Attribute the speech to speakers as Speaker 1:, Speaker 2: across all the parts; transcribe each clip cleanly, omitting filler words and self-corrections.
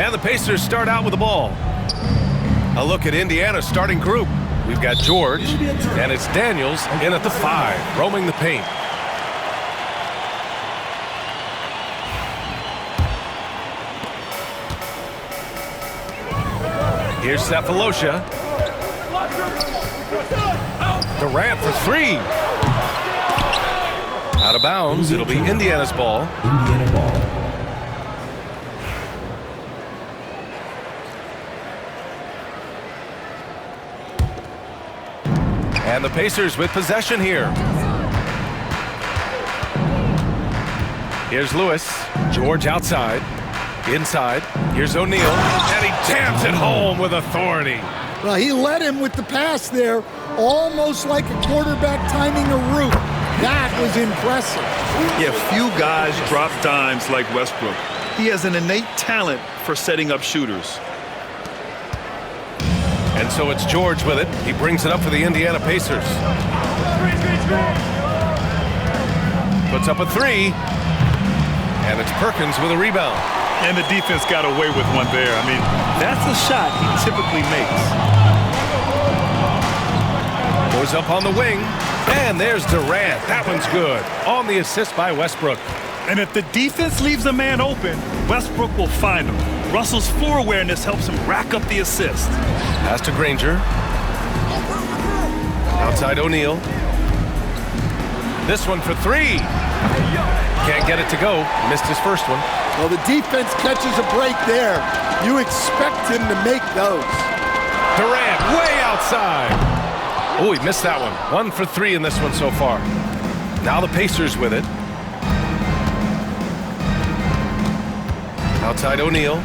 Speaker 1: And the Pacers start out with the ball. A look at Indiana's starting group. We've got George, and it's Daniels in at the 5, roaming the paint. Here's Sefolosha. Durant for 3. Out of bounds. It'll be Indiana's ball.
Speaker 2: Indiana ball.
Speaker 1: And the Pacers with possession here. Here's Lewis. George outside. Inside. Here's O'Neal. And he jams it home with authority.
Speaker 3: Well, he led him with the pass there, almost like a quarterback timing a route. That was impressive.
Speaker 4: Yeah, few guys drop dimes like Westbrook. He has an innate talent for setting up shooters.
Speaker 1: And so it's George with it. He brings it up for the Indiana Pacers. Puts up a 3. And it's Perkins with a rebound.
Speaker 4: And the defense got away with one there. I mean, that's a shot he typically makes.
Speaker 1: Goes up on the wing. And there's Durant. That one's good. On the assist by Westbrook.
Speaker 4: And if the defense leaves a man open, Westbrook will find him. Russell's floor awareness helps him rack up the assist.
Speaker 1: Pass to Granger. Outside O'Neal. This one for 3. Can't get it to go. Missed his first one.
Speaker 3: Well, the defense catches a break there. You expect him to make those.
Speaker 1: Durant way outside. Oh, he missed that one. 1 for 3 in this one so far. Now the Pacers with it. Outside O'Neal.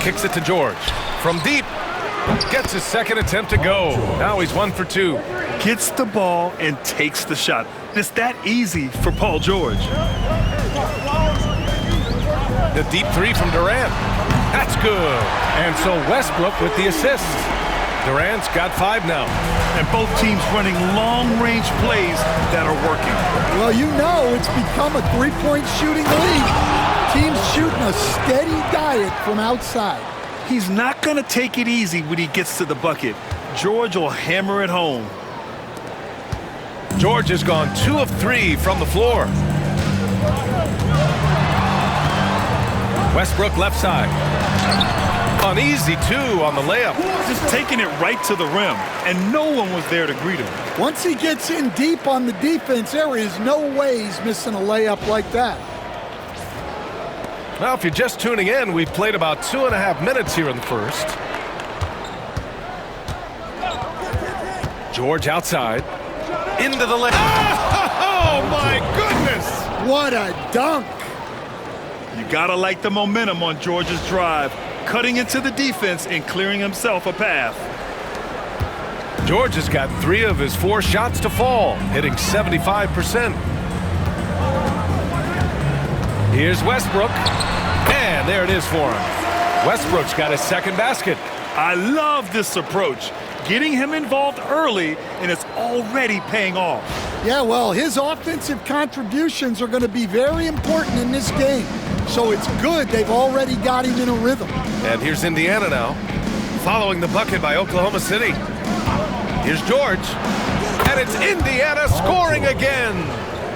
Speaker 1: Kicks it to George. From deep. Gets his second attempt to go. Now he's 1 for 2.
Speaker 4: Gets the ball and takes the shot. It's that easy for Paul George.
Speaker 1: The deep 3 from Durant. That's good. And so Westbrook with the assist. Durant's got 5 now.
Speaker 4: And both teams running long-range plays that are working.
Speaker 3: Well, you know it's become a three-point shooting league. Teams shooting a steady diet from outside.
Speaker 4: He's not going to take it easy when he gets to the bucket. George will hammer it home.
Speaker 1: George has gone 2 of 3 from the floor. Westbrook left side. An easy 2 on the layup.
Speaker 4: Just taking it right to the rim, and no one was there to greet him.
Speaker 3: Once he gets in deep on the defense, there is no way he's missing a layup like that.
Speaker 1: Now, if you're just tuning in, we've played about 2.5 minutes here in the first. George outside. Into the lane. Oh, my goodness!
Speaker 3: What a dunk!
Speaker 4: You gotta like the momentum on George's drive, cutting into the defense and clearing himself a path.
Speaker 1: George has got 3 of his 4 shots to fall, hitting 75%. Here's Westbrook, and there it is for him. Westbrook's got his second basket.
Speaker 4: I love this approach. Getting him involved early, and it's already paying off.
Speaker 3: Yeah, well, his offensive contributions are going to be very important in this game. So it's good they've already got him in a rhythm.
Speaker 1: And here's Indiana now, following the bucket by Oklahoma City. Here's George, and it's Indiana scoring again.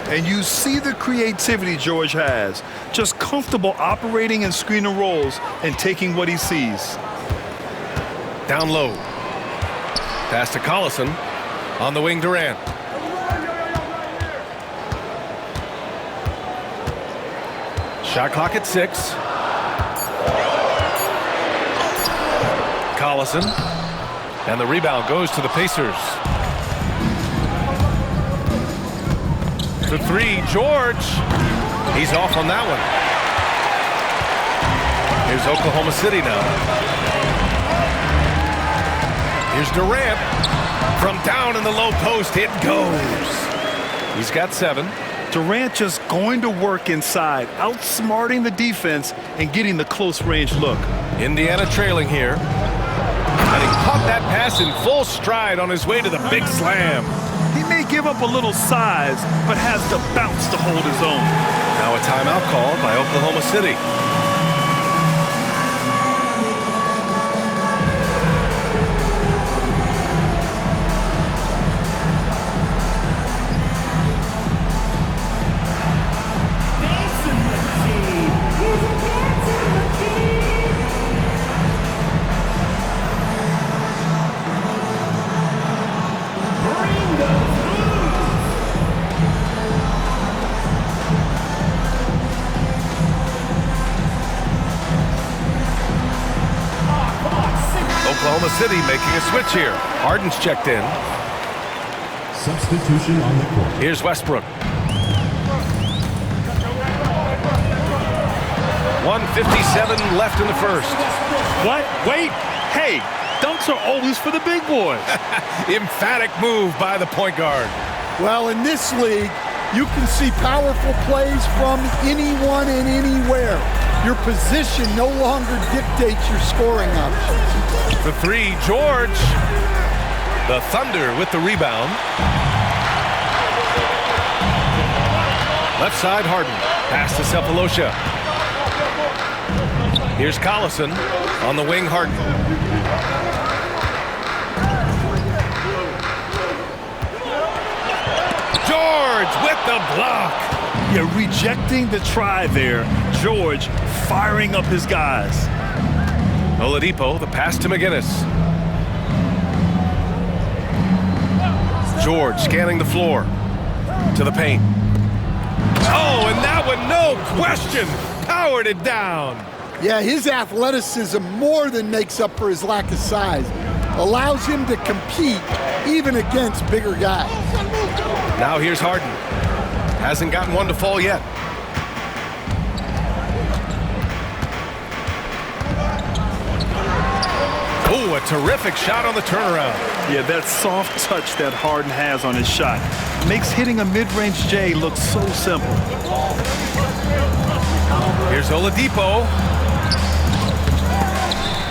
Speaker 4: And you see the creativity George has. Just comfortable operating in screen and rolls and taking what he sees.
Speaker 1: Down low. Pass to Collison. On the wing, Durant. Shot clock at 6. Collison. And the rebound goes to the Pacers. To 3, George. He's off on that one. Here's Oklahoma City now. Here's Durant. From down in the low post, it goes. He's got 7.
Speaker 4: Durant just going to work inside, outsmarting the defense and getting the close range look.
Speaker 1: Indiana trailing here. And he caught that pass in full stride on his way to the big slam.
Speaker 4: He may give up a little size, but has the bounce to hold his own.
Speaker 1: Now a timeout called by Oklahoma City. Oklahoma City making a switch here. Harden's checked in.
Speaker 2: Substitution on the court.
Speaker 1: Here's Westbrook. 1:57 left in the first.
Speaker 4: What? Wait. Hey, dunks are always for the big boys.
Speaker 1: Emphatic move by the point guard.
Speaker 3: Well, in this league, you can see powerful plays from anyone and anywhere. Your position no longer dictates your scoring options.
Speaker 1: For three, George. The Thunder with the rebound. Left side, Harden. Pass to Sefolosha. Here's Collison. On the wing, Harden. George with the block.
Speaker 4: Yeah, rejecting the try there. George firing up his guys.
Speaker 1: Oladipo, the pass to McGinnis. George scanning the floor. To the paint. Oh, and that one, no question, powered it down.
Speaker 3: Yeah, his athleticism more than makes up for his lack of size. Allows him to compete even against bigger guys.
Speaker 1: Now here's Harden. Hasn't gotten one to fall yet. Oh, a terrific shot on the turnaround.
Speaker 4: Yeah, that soft touch that Harden has on his shot makes hitting a mid-range J look so simple.
Speaker 1: Here's Oladipo.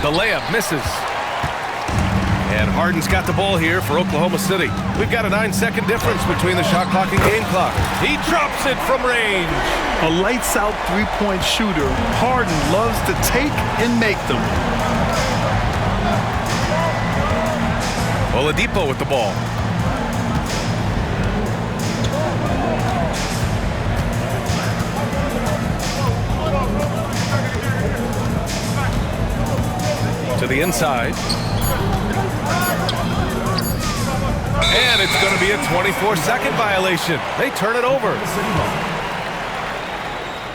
Speaker 1: The layup misses. And Harden's got the ball here for Oklahoma City. We've got a 9-second difference between the shot clock and game clock. He drops it from range.
Speaker 4: A lights-out three-point shooter, Harden loves to take and make them.
Speaker 1: Oladipo with the ball. To the inside. And it's going to be a 24-second violation. They turn it over.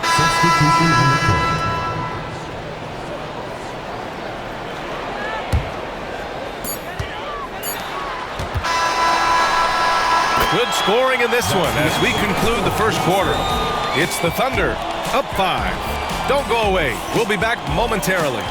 Speaker 2: Substitution on the court.
Speaker 1: Good scoring in this one as we conclude the first quarter. It's the Thunder up 5. Don't go away. We'll be back momentarily.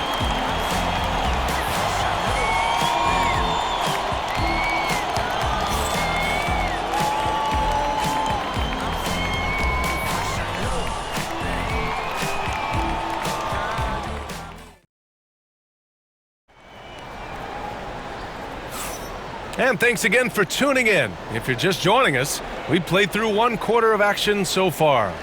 Speaker 1: And thanks again for tuning in. If you're just joining us, we played through one quarter of action so far.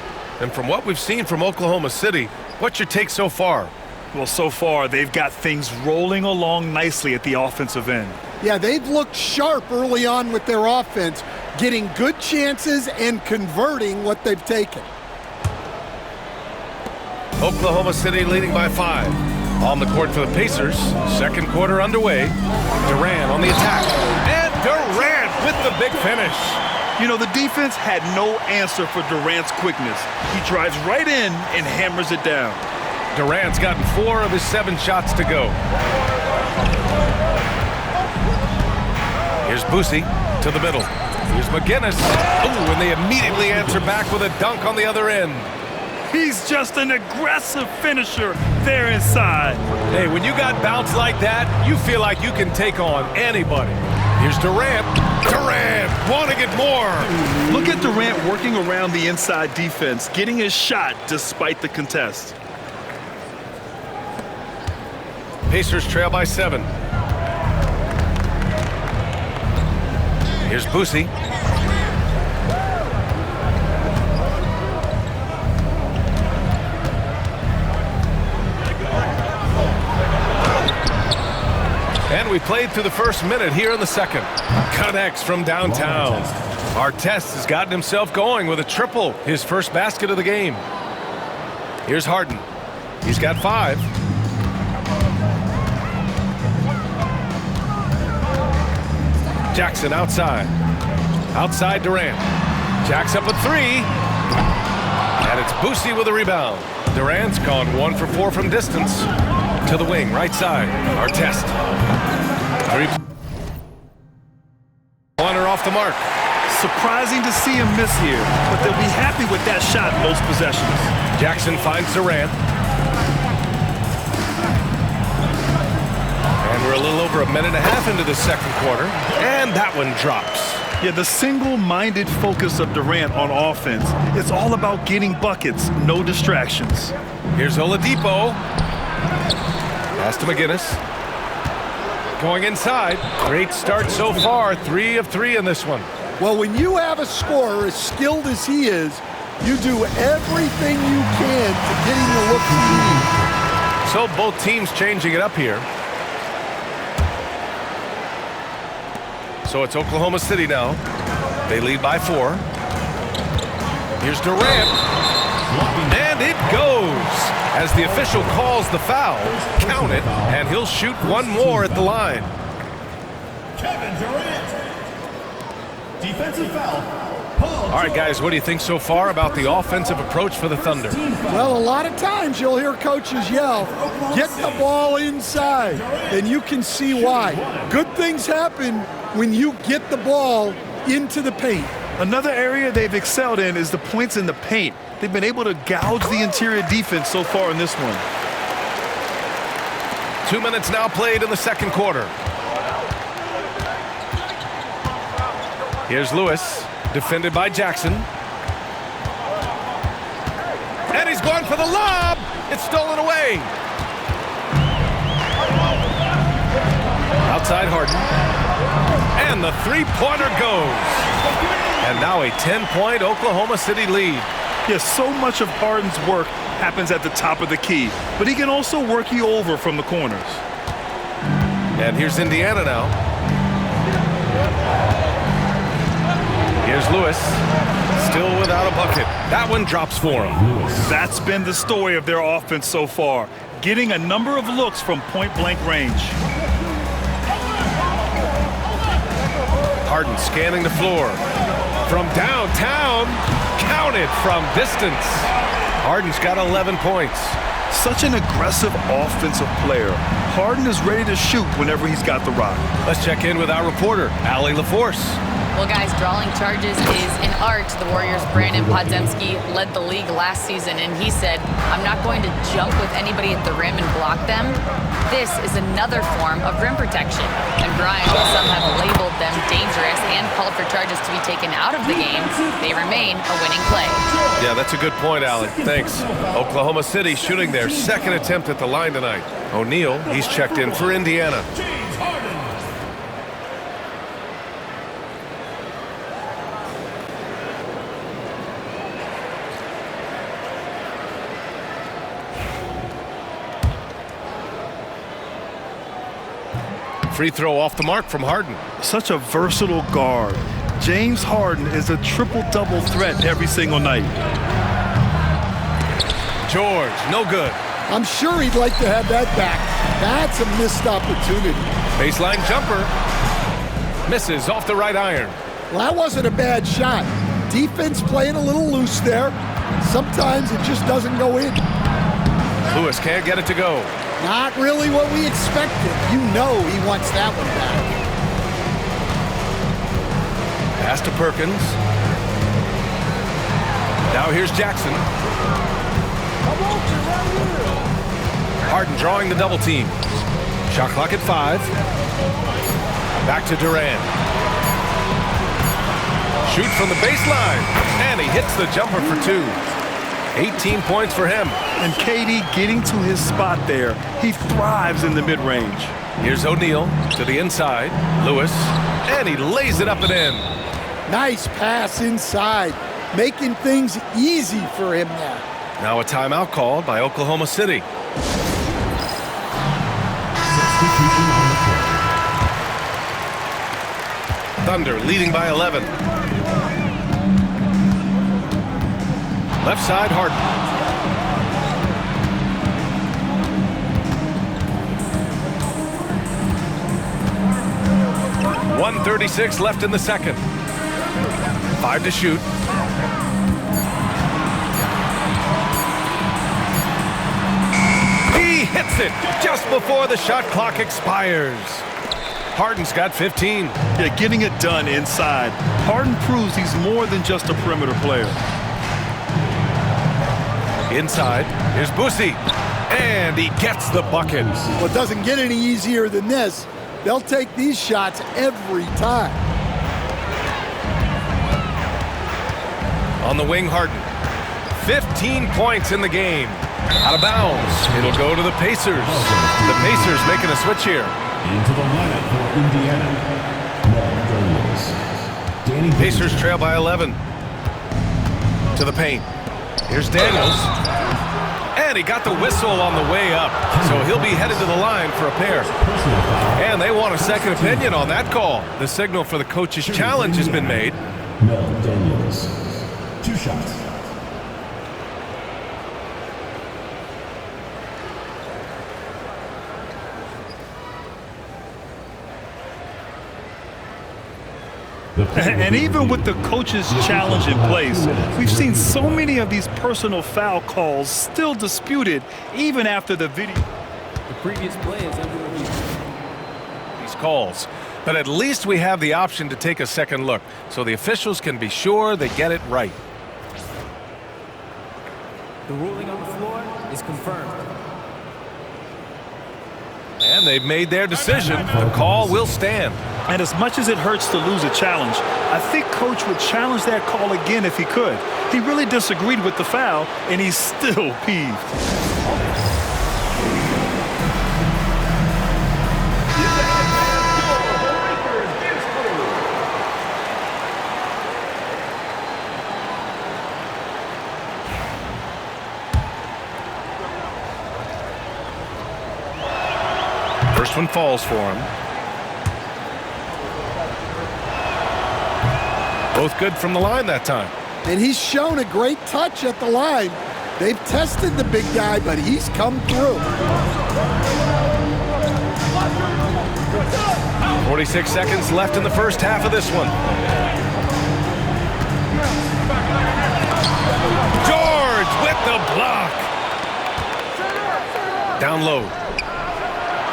Speaker 1: And from what we've seen from Oklahoma City, what's your take so far?
Speaker 4: Well, so far, they've got things rolling along nicely at the offensive end.
Speaker 3: Yeah, they've looked sharp early on with their offense, getting good chances and converting what they've taken.
Speaker 1: Oklahoma City leading by 5. On the court for the Pacers, second quarter underway. Durant on the attack. And Durant with the big finish.
Speaker 4: You know, the defense had no answer for Durant's quickness. He drives right in and hammers it down.
Speaker 1: Durant's gotten 4 of his 7 shots to go. Here's Boosie to the middle. Here's McGinnis. Ooh, and they immediately answer back with a dunk on the other end.
Speaker 4: He's just an aggressive finisher there inside.
Speaker 1: Hey, when you got bounce like that, you feel like you can take on anybody. Here's Durant. Durant wanting it more.
Speaker 4: Look at Durant working around the inside defense, getting his shot despite the contest.
Speaker 1: Pacers trail by 7. Here's Boosie. played through the first minute here in the second. Connects from downtown. Artest has gotten himself going with a triple, his first basket of the game. Here's Harden. He's got 5. Jackson outside. Outside Durant. Jacks up a 3. And it's Boosie with a rebound. Durant's gone 1 for 4 from distance. To the wing, right side. Artest. 3-pointer off the mark.
Speaker 4: Surprising to see him miss here, but they'll be happy with that shot most possessions.
Speaker 1: Jackson finds Durant. And we're a little over a minute and a half into the second quarter. And that one drops.
Speaker 4: Yeah, the single-minded focus of Durant on offense. It's all about getting buckets, no distractions.
Speaker 1: Here's Oladipo. Pass to McGinnis. Going inside. Great start so far. 3 of 3 in this one.
Speaker 3: Well, when you have a scorer as skilled as he is, you do everything you can to get him the look he needs.
Speaker 1: So both teams changing it up here. So it's Oklahoma City now. They lead by 4. Here's Durant. And it goes. As the official calls the foul, count it, and he'll shoot one more at the line.
Speaker 5: Kevin Durant. Defensive foul.
Speaker 1: All right, guys, what do you think so far about the offensive approach for the Thunder?
Speaker 3: Well, a lot of times you'll hear coaches yell, get the ball inside, and you can see why. Good things happen when you get the ball into the paint.
Speaker 4: Another area they've excelled in is the points in the paint. They've been able to gouge the interior defense so far in this one.
Speaker 1: 2 minutes now played in the second quarter. Here's Lewis, defended by Jackson. And he's going for the lob. It's stolen away. Outside Harden. And the 3-pointer goes. And now a 10-point Oklahoma City lead.
Speaker 4: Yes, so much of Harden's work happens at the top of the key, but he can also work you over from the corners.
Speaker 1: And here's Indiana now. Here's Lewis, still without a bucket. That one drops for him.
Speaker 4: That's been the story of their offense so far, getting a number of looks from point-blank range.
Speaker 1: Harden scanning the floor. From downtown, counted from distance. Harden's got 11 points.
Speaker 4: Such an aggressive offensive player. Harden is ready to shoot whenever he's got the rock.
Speaker 1: Let's check in with our reporter, Allie LaForce.
Speaker 6: Well, guys, drawing charges is an art. The Warriors' Brandon Podziemski led the league last season, and he said, I'm not going to jump with anybody at the rim and block them. This is another form of rim protection. And Brian, while some have labeled them dangerous and called for charges to be taken out of the game, they remain a winning play.
Speaker 1: Yeah, that's a good point, Allie. Thanks. Oklahoma City shooting their second attempt at the line tonight. O'Neal, he's checked in for Indiana. Free throw off the mark from Harden.
Speaker 4: Such a versatile guard. James Harden is a triple-double threat every single night.
Speaker 1: George, no good.
Speaker 3: I'm sure he'd like to have that back. That's a missed opportunity.
Speaker 1: Baseline jumper. Misses off the right iron.
Speaker 3: Well, that wasn't a bad shot. Defense playing a little loose there. Sometimes it just doesn't go in.
Speaker 1: Lewis can't get it to go.
Speaker 3: Not really what we expected. You know he wants that one back.
Speaker 1: Pass to Perkins. Now here's Jackson. Harden drawing the double team. Shot clock at 5. Back to Durant. Shoot from the baseline. And he hits the jumper for 2. 18 points for him.
Speaker 4: And KD getting to his spot there. He thrives in the mid-range.
Speaker 1: Here's O'Neal to the inside. Lewis. And he lays it up and in.
Speaker 3: Nice pass inside. Making things easy for him now.
Speaker 1: Now a timeout called by Oklahoma City. Thunder leading by 11. Left side, Harden. .136 left in the second. 5 to shoot. He hits it just before the shot clock expires. Harden's got 15.
Speaker 4: Yeah, getting it done inside. Harden proves he's more than just a perimeter player.
Speaker 1: Inside, here's Boosie, and he gets the bucket.
Speaker 3: Well, it doesn't get any easier than this. They'll take these shots every time.
Speaker 1: On the wing, Harden. 15 points in the game. Out of bounds. It'll go to the Pacers. The Pacers making a switch here.
Speaker 2: Into the lineup for Indiana. Danny
Speaker 1: Pacers trail by 11. To the paint. Here's Daniels. And he got the whistle on the way up. So he'll be headed to the line for a pair. And they want a second opinion on that call. The signal for the coach's challenge has been made.
Speaker 2: Mel Daniels. 2 shots.
Speaker 4: And even with the coach's challenge in place, we've seen so many of these personal foul calls still disputed even after the video.
Speaker 7: The previous play is under review.
Speaker 1: These calls. But at least we have the option to take a second look, so the officials can be sure they get it right.
Speaker 7: The ruling on the floor is confirmed.
Speaker 1: And they've made their decision. The call will stand.
Speaker 4: And as much as it hurts to lose a challenge, I think Coach would challenge that call again if he could. He really disagreed with the foul, and he's still peeved.
Speaker 1: First one falls for him. Both good from the line that time.
Speaker 3: And he's shown a great touch at the line. They've tested the big guy, but he's come through.
Speaker 1: 46 seconds left in the first half of this one. George with the block. Down low.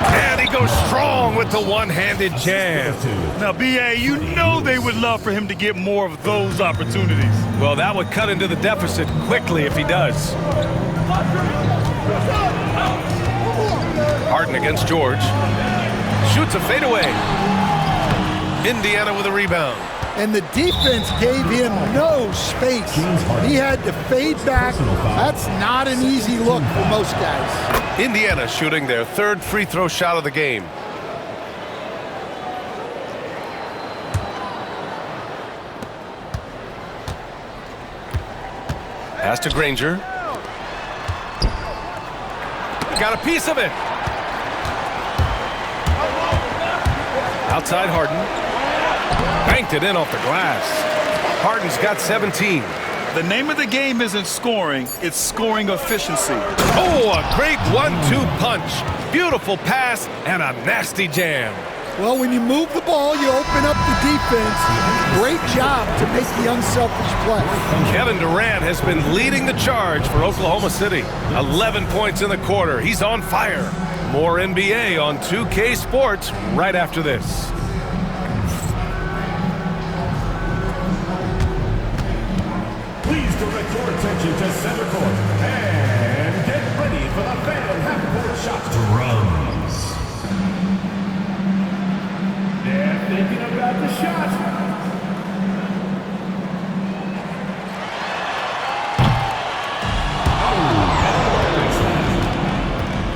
Speaker 1: And he goes strong with the one-handed jam.
Speaker 4: Now, B.A., you know they would love for him to get more of those opportunities.
Speaker 1: Well, that would cut into the deficit quickly if he does. Harden against George. Shoots a fadeaway. Indiana with a rebound.
Speaker 3: And the defense gave him no space. He had to fade back. That's not an easy look for most guys.
Speaker 1: Indiana shooting their third free throw shot of the game. Pass to Granger. Got a piece of it. Outside Harden. Banked it in off the glass. Harden's got 17.
Speaker 4: The name of the game isn't scoring, it's scoring efficiency.
Speaker 1: Oh, a great 1-2 punch. Beautiful pass and a nasty jam.
Speaker 3: Well, when you move the ball, you open up the defense. Great job to make the unselfish play.
Speaker 1: Kevin Durant has been leading the charge for Oklahoma City. 11 points in the quarter. He's on fire. More NBA on 2K Sports right after this.
Speaker 5: Please direct your attention to center court and get ready for the Phantom half-court shot.
Speaker 2: Drums.
Speaker 5: They're thinking about the shot.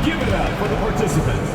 Speaker 5: Give it up for the participants.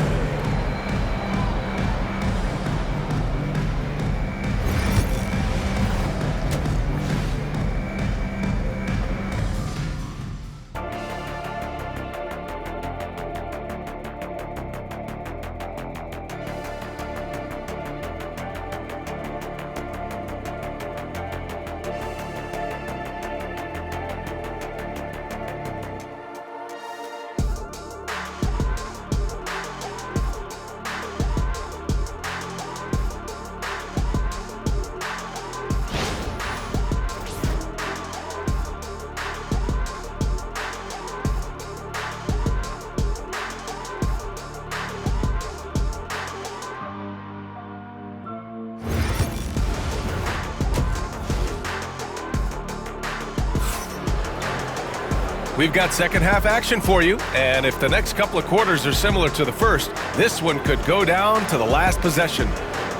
Speaker 1: We've got second half action for you, and if the next couple of quarters are similar to the first, this one could go down to the last possession.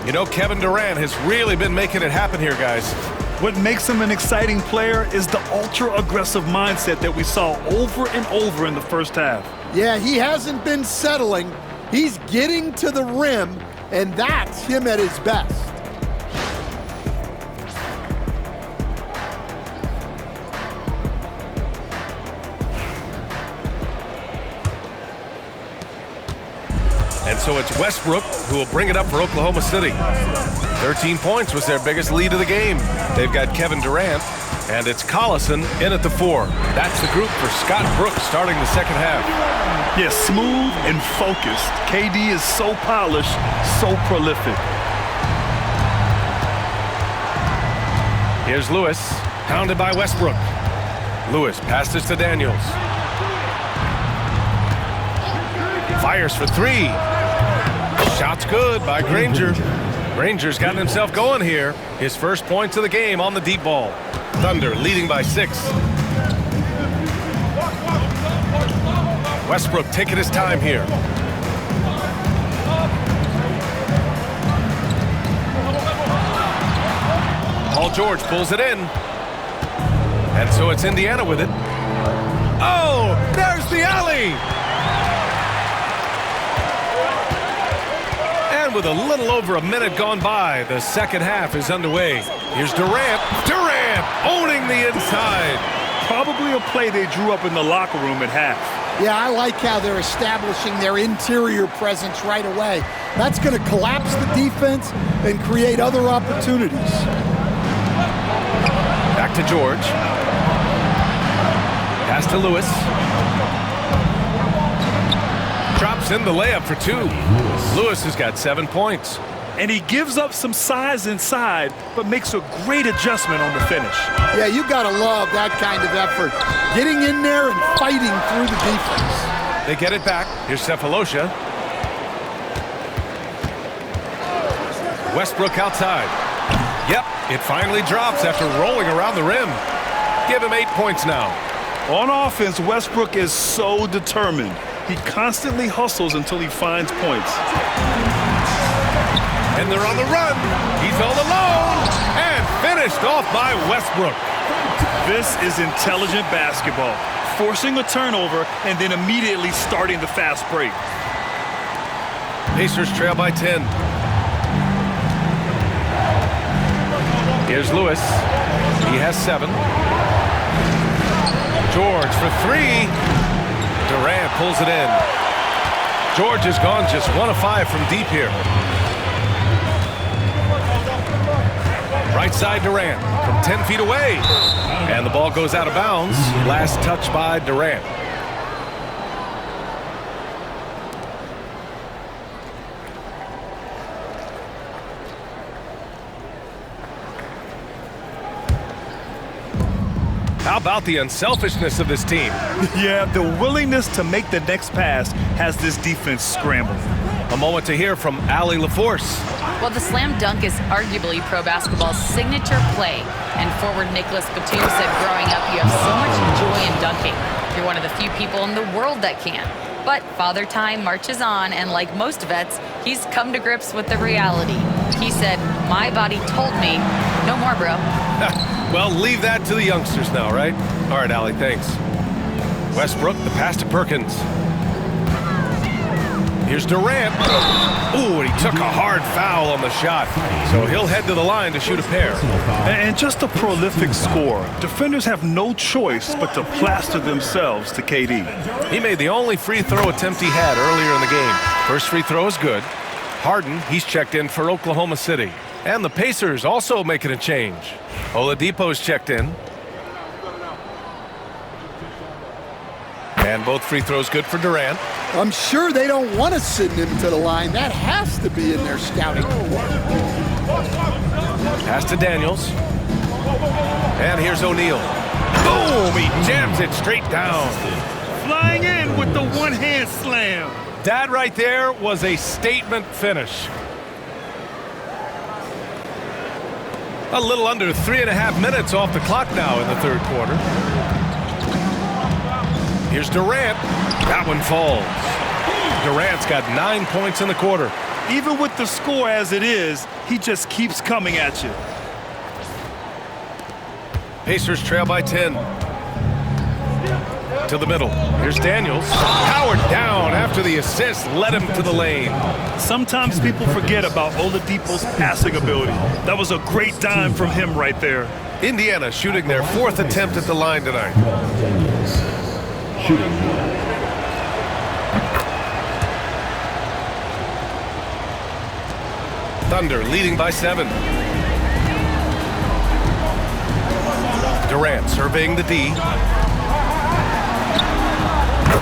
Speaker 1: You know, Kevin Durant has really been making it happen here, guys.
Speaker 4: What makes him an exciting player is the ultra-aggressive mindset that we saw over and over in the first half.
Speaker 3: Yeah, he hasn't been settling. He's getting to the rim, and that's him at his best.
Speaker 1: And so it's Westbrook who will bring it up for Oklahoma City. 13 points was their biggest lead of the game. They've got Kevin Durant, and it's Collison in at the 4. That's the group for Scott Brooks starting the second half.
Speaker 4: Yes, smooth and focused. KD is so polished, so prolific.
Speaker 1: Here's Lewis, pounded by Westbrook. Lewis passes to Daniels. Fires for 3. Shot's good by Granger. Granger's gotten himself going here. His first points of the game on the deep ball. Thunder leading by 6. Westbrook taking his time here. Paul George pulls it in. And so it's Indiana with it. Oh, there's the alley! And with a little over a minute gone by, the second half is underway. Here's Durant. Durant owning the inside.
Speaker 4: Probably a play they drew up in the locker room at half.
Speaker 3: Yeah, I like how they're establishing their interior presence right away. That's going to collapse the defense and create other opportunities.
Speaker 1: Back to George. Pass to Lewis. Drops in the layup for 2. Lewis has got 7 points.
Speaker 4: And he gives up some size inside, but makes a great adjustment on the finish.
Speaker 3: Yeah, you got to love that kind of effort. Getting in there and fighting through the defense.
Speaker 1: They get it back. Here's Cephalosha. Westbrook outside. Yep, it finally drops after rolling around the rim. Give him 8 points now.
Speaker 4: On offense, Westbrook is so determined. He constantly hustles until he finds points.
Speaker 1: And they're on the run. He's all alone. And finished off by Westbrook.
Speaker 4: This is intelligent basketball. Forcing a turnover and then immediately starting the fast break.
Speaker 1: Pacers trail by 10. Here's Lewis. He has 7. George for 3. Durant pulls it in. George has gone just 1 of 5 from deep here. Right side Durant from 10 feet away. And the ball goes out of bounds. Last touch by Durant. How about the unselfishness of this team?
Speaker 4: Yeah, the willingness to make the next pass has this defense scrambling.
Speaker 1: A moment to hear from Allie LaForce.
Speaker 6: Well, the slam dunk is arguably pro basketball's signature play. And forward Nicholas Batum said growing up, you have so much joy in dunking. You're one of the few people in the world that can. But Father Time marches on, and like most vets, he's come to grips with the reality. He said, my body told me, no more, bro.
Speaker 1: Well, leave that to the youngsters now, right? All right, Allie, thanks. Westbrook, the pass to Perkins. Here's Durant. Ooh, and he took a hard foul on the shot. So he'll head to the line to shoot a pair.
Speaker 4: And just a prolific score. Defenders have no choice but to plaster themselves to KD.
Speaker 1: He made the only free throw attempt he had earlier in the game. First free throw is good. Harden, he's checked in for Oklahoma City. And the Pacers also making a change. Oladipo's checked in. And both free throws good for Durant.
Speaker 3: I'm sure they don't want to send him to the line. That has to be in their scouting.
Speaker 1: Pass to Daniels. And here's O'Neal. Boom! He jams it straight down.
Speaker 4: Flying in with the one-hand slam.
Speaker 1: That right there was a statement finish. A little under 3.5 minutes off the clock now in the third quarter. Here's Durant. That one falls. Durant's got 9 points in the quarter.
Speaker 4: Even with the score as it is, he just keeps coming at you.
Speaker 1: Pacers trail by 10. To the middle. Here's Daniels. Powered down after the assist led him to the lane.
Speaker 4: Sometimes people forget about Oladipo's passing ability. That was a great dime from him right there.
Speaker 1: Indiana shooting their 4th attempt at the line tonight.
Speaker 2: Daniels. Shooting.
Speaker 1: Thunder leading by 7. Durant surveying the D.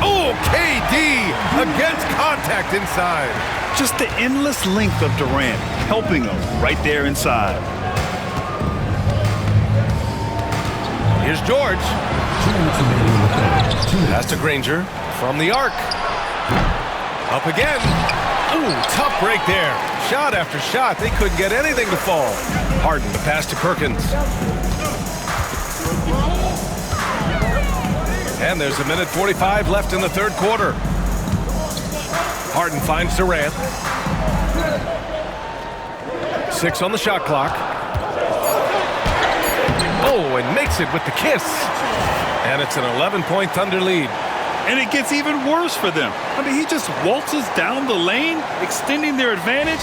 Speaker 1: Oh, KD against contact inside.
Speaker 4: Just the endless length of Durant helping him right there inside.
Speaker 1: Here's George. Pass to Granger from the arc. Up again. Ooh, tough break there. Shot after shot. They couldn't get anything to fall. Harden, the pass to Perkins. And there's a minute 45 left in the third quarter. Harden finds Durant. 6 on the shot clock. Oh, and makes it with the kiss. And it's an 11-point Thunder lead.
Speaker 4: And it gets even worse for them. I mean, he just waltzes down the lane, extending their advantage.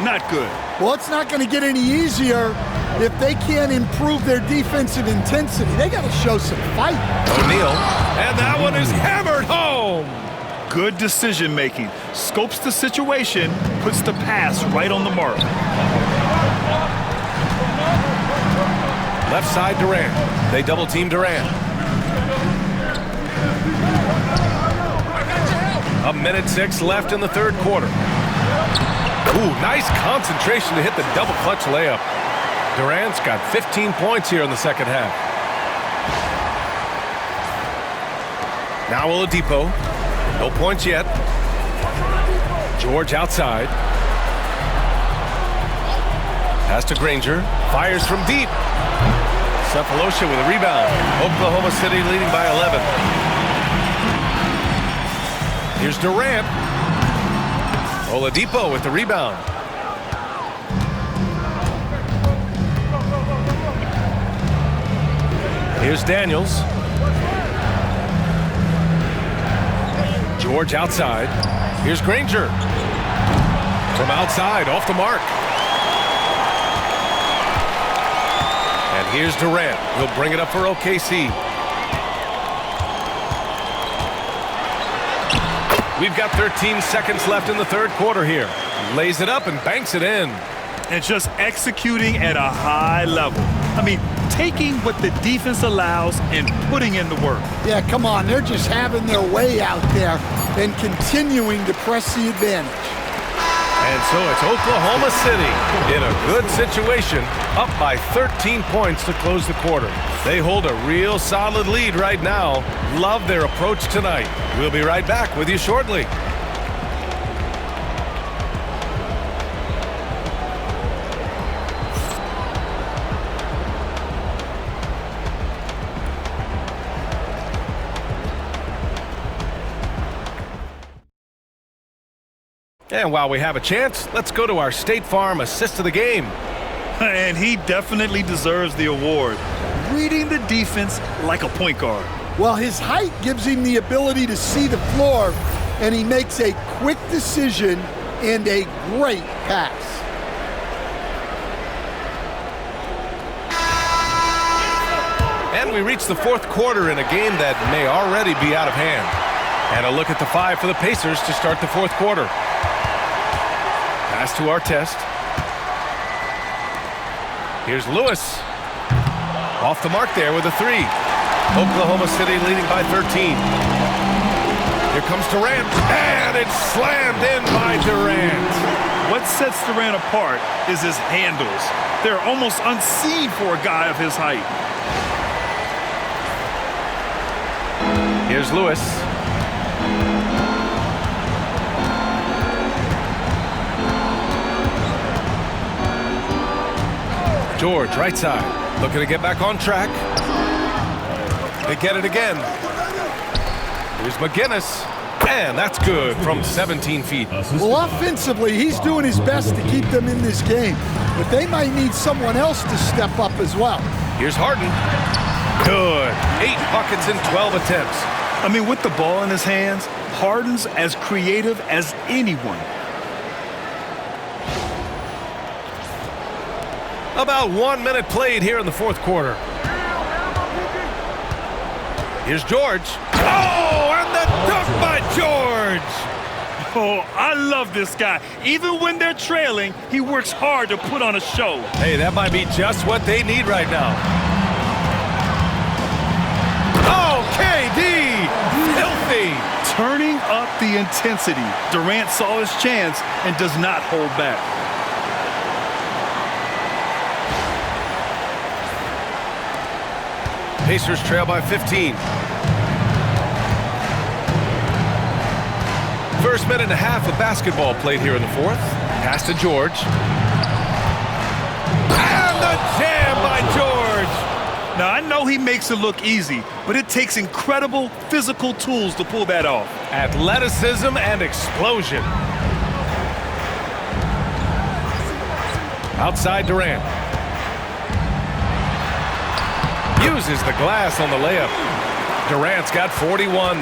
Speaker 4: Not good.
Speaker 3: Well, it's not going to get any easier if they can't improve their defensive intensity. They got to show some fight.
Speaker 1: O'Neal, and that one is hammered home.
Speaker 4: Good decision making. Scopes the situation, puts the pass right on the mark.
Speaker 1: Left side Durant. They double team Durant. A minute 6 left in the third quarter. Ooh, nice concentration to hit the double clutch layup. Durant's got 15 points here in the second half. Now Oladipo. No points yet. George outside. Pass to Granger. Fires from deep. Cephalosha with a rebound. Oklahoma City leading by 11. Here's Durant. Oladipo with the rebound. Here's Daniels. George outside. Here's Granger. From outside, off the mark. And here's Durant. He'll bring it up for OKC. We've got 13 seconds left in the third quarter here. Lays it up and banks it in.
Speaker 4: And just executing at a high level. I mean, taking what the defense allows and putting in the work.
Speaker 3: Yeah, come on. They're just having their way out there and continuing to press the advantage.
Speaker 1: And so it's Oklahoma City in a good situation, up by 13 points to close the quarter. They hold a real solid lead right now. Love their approach tonight. We'll be right back with you shortly. And while we have a chance, let's go to our State Farm assist of the game.
Speaker 4: And he definitely deserves the award. Reading the defense like a point guard.
Speaker 3: Well, his height gives him the ability to see the floor, and he makes a quick decision and a great pass.
Speaker 1: And we reach the fourth quarter in a game that may already be out of hand. And a look at the 5 for the Pacers to start the fourth quarter. Pass to Artest. Here's Lewis. Off the mark there with a 3. Oklahoma City leading by 13. Here comes Durant, and it's slammed in by Durant.
Speaker 4: What sets Durant apart is his handles. They're almost unseen for a guy of his height.
Speaker 1: Here's Lewis. George, right side, looking to get back on track. They get it again. Here's McGinnis. And that's good from 17 feet.
Speaker 3: Well, offensively, he's doing his best to keep them in this game, but they might need someone else to step up as well.
Speaker 1: Here's Harden. Good. 8 buckets in 12 attempts.
Speaker 4: I mean, with the ball in his hands, Harden's as creative as anyone.
Speaker 1: About 1 minute played here in the fourth quarter. Here's George. Oh, and the dunk by George.
Speaker 4: Oh, I love this guy. Even when they're trailing, he works hard to put on a show.
Speaker 1: Hey, that might be just what they need right now. Oh, KD! Filthy!
Speaker 4: Turning up the intensity. Durant saw his chance and does not hold back.
Speaker 1: Pacers trail by 15. First minute and a half of basketball played here in the fourth. Pass to George. And the jam by George!
Speaker 4: Now, I know he makes it look easy, but it takes incredible physical tools to pull that off.
Speaker 1: Athleticism and explosion. Outside Durant. Uses the glass on the layup. Durant's got 41.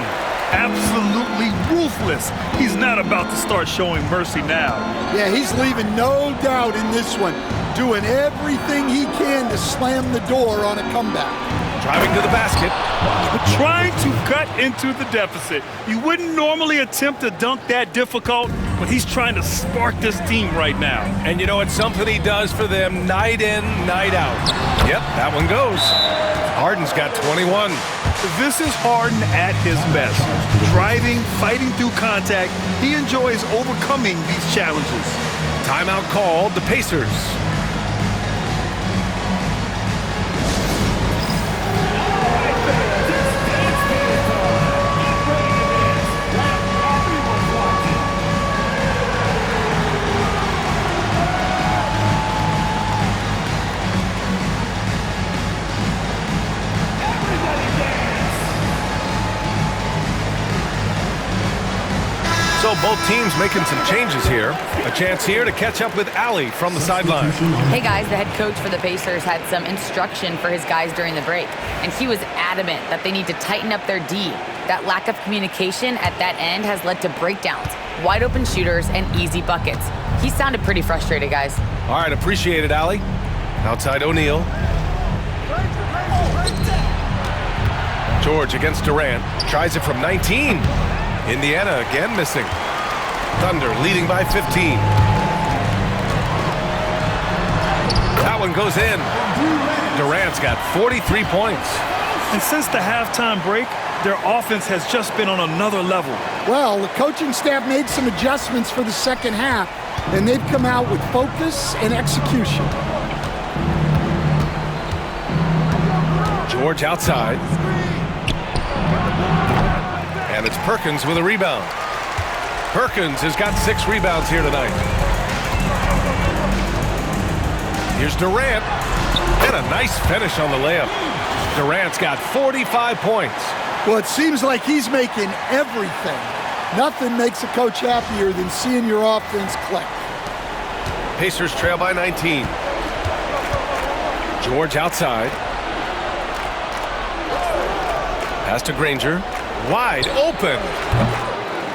Speaker 4: Absolutely ruthless. He's not about to start showing mercy now.
Speaker 3: Yeah, he's leaving no doubt in this one, doing everything he can to slam the door on a comeback.
Speaker 1: Driving to the basket.
Speaker 4: Trying to cut into the deficit. You wouldn't normally attempt to dunk that difficult, but he's trying to spark this team right now.
Speaker 1: And you know, it's something he does for them night in, night out. Yep, that one goes. Harden's got 21.
Speaker 4: This is Harden at his best. Driving, fighting through contact, he enjoys overcoming these challenges.
Speaker 1: Timeout called, the Pacers. So both teams making some changes here. A chance here to catch up with Allie from the sideline.
Speaker 6: Hey guys, the head coach for the Pacers had some instruction for his guys during the break, and he was adamant that they need to tighten up their D. That lack of communication at that end has led to breakdowns, wide open shooters, and easy buckets. He sounded pretty frustrated, guys.
Speaker 1: All right, appreciate it, Allie. Outside O'Neal. George against Durant. Tries it from 19. Indiana again missing. Thunder leading by 15. That one goes in. Durant's got 43 points.
Speaker 4: And since the halftime break, their offense has just been on another level.
Speaker 3: Well, the coaching staff made some adjustments for the second half, and they've come out with focus and execution.
Speaker 1: George outside. And it's Perkins with a rebound. Perkins has got 6 rebounds here tonight. Here's Durant. And a nice finish on the layup. Durant's got 45 points.
Speaker 3: Well, it seems like he's making everything. Nothing makes a coach happier than seeing your offense click.
Speaker 1: Pacers trail by 19. George outside. Pass to Granger. Wide open.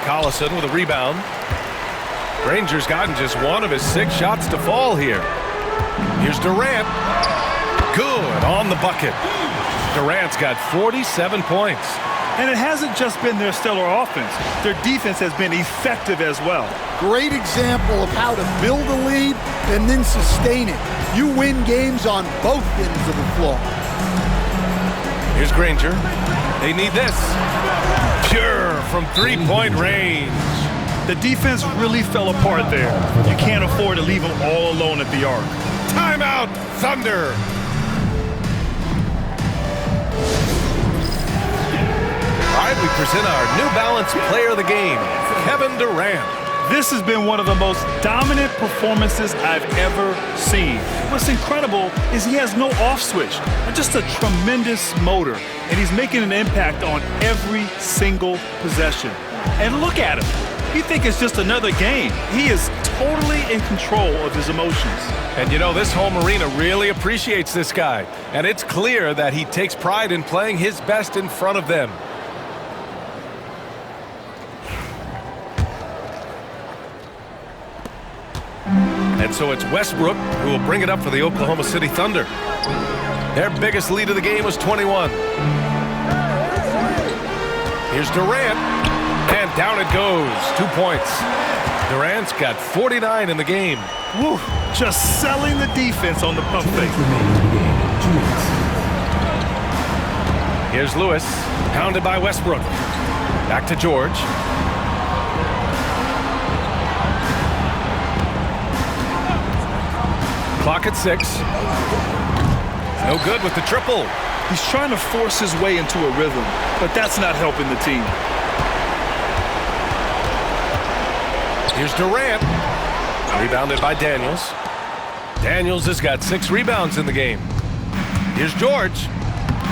Speaker 1: Collison with a rebound. Granger's gotten just one of his 6 shots to fall here. Here's Durant. Good on the bucket. Durant's got 47 points.
Speaker 4: And it hasn't just been their stellar offense. Their defense has been effective as well.
Speaker 3: Great example of how to build a lead and then sustain it. You win games on both ends of the floor.
Speaker 1: Here's Granger. They need this. Pure from 3-point range.
Speaker 4: The defense really fell apart there. You can't afford to leave them all alone at the arc.
Speaker 1: Timeout, Thunder. All right, we present our New Balance Player of the Game, Kevin Durant.
Speaker 4: This has been one of the most dominant performances I've ever seen. What's incredible is he has no off switch, just a tremendous motor, and he's making an impact on every single possession. And look at him. You think it's just another game. He is totally in control of his emotions.
Speaker 1: And you know, this home arena really appreciates this guy. And it's clear that he takes pride in playing his best in front of them. And so it's Westbrook who will bring it up for the Oklahoma City Thunder. Their biggest lead of the game was 21. Here's Durant, and down it goes. 2 points. Durant's got 49 in the game.
Speaker 4: Woo, just selling the defense on the pump fake.
Speaker 1: Here's Lewis, pounded by Westbrook. Back to George. Clock at 6. No good with the triple.
Speaker 4: He's trying to force his way into a rhythm, but that's not helping the team.
Speaker 1: Here's Durant. Rebounded by Daniels. Daniels has got 6 rebounds in the game. Here's George.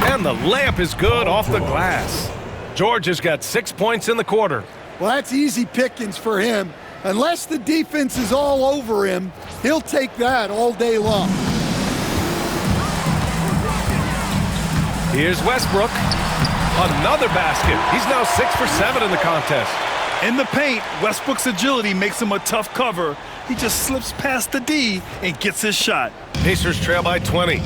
Speaker 1: And the layup is good off the glass. George has got 6 points in the quarter.
Speaker 3: Well, that's easy pickings for him. Unless the defense is all over him, he'll take that all day long.
Speaker 1: Here's Westbrook. Another basket. He's now 6 for 7 in the contest.
Speaker 4: In the paint, Westbrook's agility makes him a tough cover. He just slips past the D and gets his shot.
Speaker 1: Pacers trail by 20.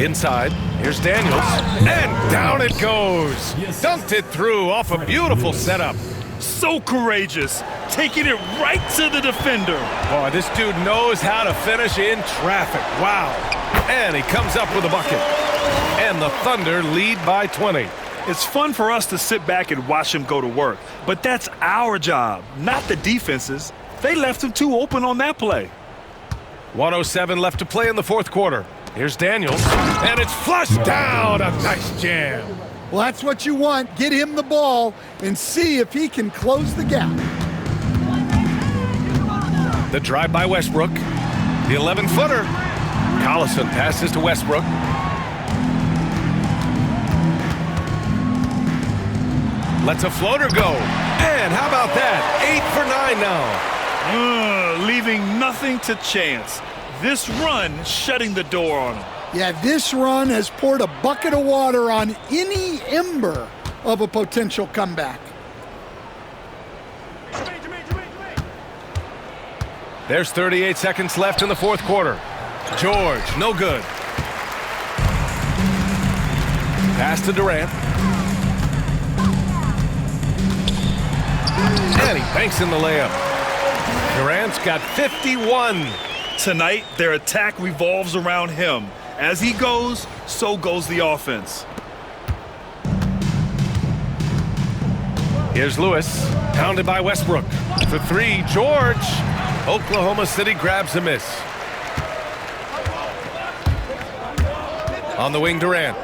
Speaker 1: Inside, here's Daniels. And down it goes. Dunked it through off a beautiful setup.
Speaker 4: So courageous, taking it right to the defender.
Speaker 1: Boy, this dude knows how to finish in traffic. Wow. And he comes up with a bucket. And the Thunder lead by 20.
Speaker 4: It's fun for us to sit back and watch him go to work, but that's our job, not the defense's. They left him too open on that play.
Speaker 1: 1:07 left to play in the fourth quarter. Here's Daniels, and it's flushed down. A nice jam.
Speaker 3: Well, that's what you want. Get him the ball and see if he can close the gap.
Speaker 1: The drive by Westbrook. The 11-footer. Collison passes to Westbrook. Lets a floater go. And how about that? 8 for 9 now.
Speaker 4: Leaving nothing to chance. This run shutting the door on him.
Speaker 3: Yeah, this run has poured a bucket of water on any ember of a potential comeback.
Speaker 1: There's 38 seconds left in the fourth quarter. George, no good. Pass to Durant. And he banks in the layup. Durant's got 51.
Speaker 4: Tonight, their attack revolves around him. As he goes, so goes the offense.
Speaker 1: Here's Lewis, pounded by Westbrook. For 3, George. Oklahoma City grabs a miss. On the wing, Durant.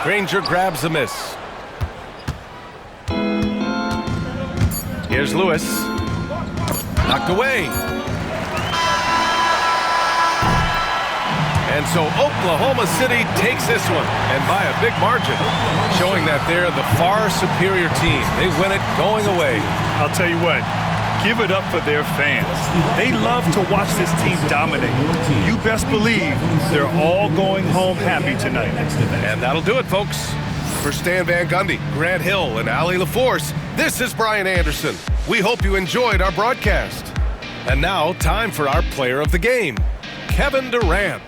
Speaker 1: Granger grabs a miss. Here's Lewis. Knocked away. And so Oklahoma City takes this one, and by a big margin, showing that they're the far superior team. They win it going away.
Speaker 4: I'll tell you what, give it up for their fans. They love to watch this team dominate. You best believe they're all going home happy tonight.
Speaker 1: And that'll do it, folks. For Stan Van Gundy, Grant Hill, and Allie LaForce, this is Brian Anderson. We hope you enjoyed our broadcast. And now, time for our player of the game, Kevin Durant.